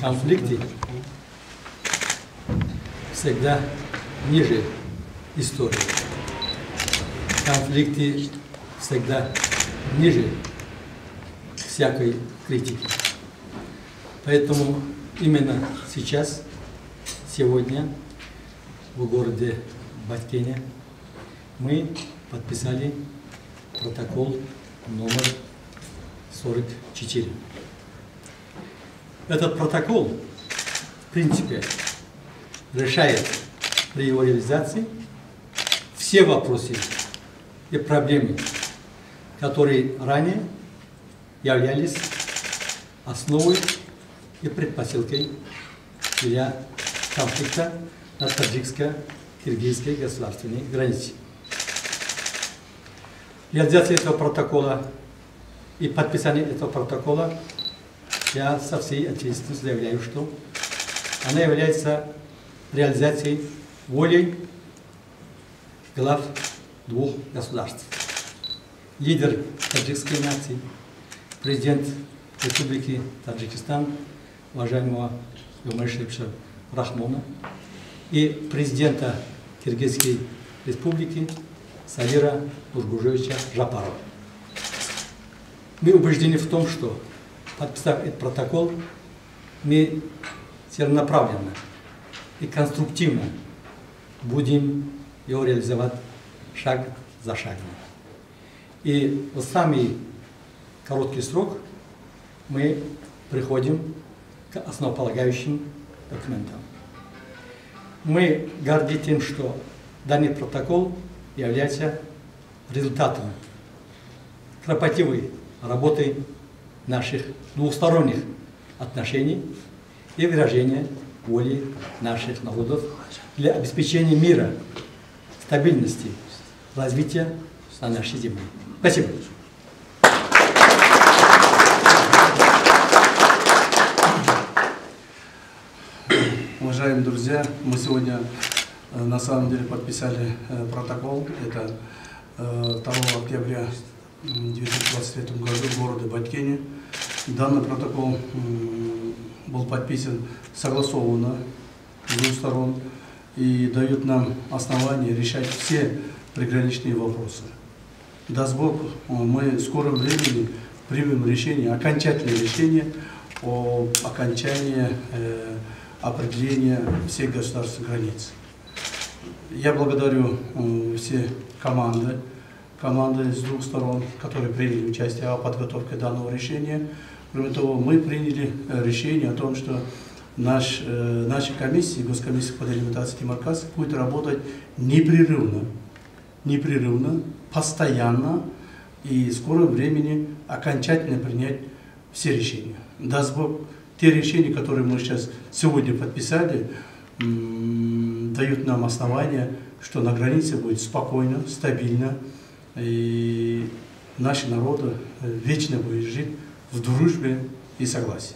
конфликты всегда ниже истории. Конфликты всегда ниже всякой критики. Поэтому именно сейчас, сегодня, в городе Баткене мы подписали протокол номер 44. Этот протокол, в принципе, решает при его реализации все вопросы и проблемы, которые ранее являлись основой и предпосылкой для конфликта на таджикско-киргизской государственной границе. Реализация этого протокола и подписание этого протокола, я со всей ответственностью заявляю, что она является реализацией воли глав двух государств. Лидер таджикской нации, президент Республики Таджикистан, уважаемого Юмар Шерипша Рахмона, и президента Киргизской республики Сагира Нургужевича Жапарова. Мы убеждены в том, что, подписав этот протокол, мы целенаправленно и конструктивно будем его реализовать шаг за шагом. И в самый короткий срок мы приходим к основополагающим документам. Мы горды тем, что данный протокол является результатом кропотливой работы наших двухсторонних отношений и выражения воли наших народов для обеспечения мира, стабильности, развития на нашей земле. Спасибо. Уважаемые друзья, мы сегодня на самом деле подписали протокол. Это 2 октября 2023 году в городе Баткене. Данный протокол был подписан согласованно с двух сторон и дает нам основание решать все приграничные вопросы. Даст Бог, мы в скором времени примем решение, окончательное решение о окончании определения всех государственных границ. Я благодарю все команды с двух сторон, которые приняли участие в подготовке данного решения. Кроме того, мы приняли решение о том, что наша комиссия, Госкомиссия по делимитации и демаркации, будет работать непрерывно, постоянно и в скором времени окончательно принять все решения. Даст Бог, те решения, которые мы сейчас сегодня подписали, дают нам основания, что на границе будет спокойно, стабильно, и наши народы вечно будут жить в дружбе и согласии.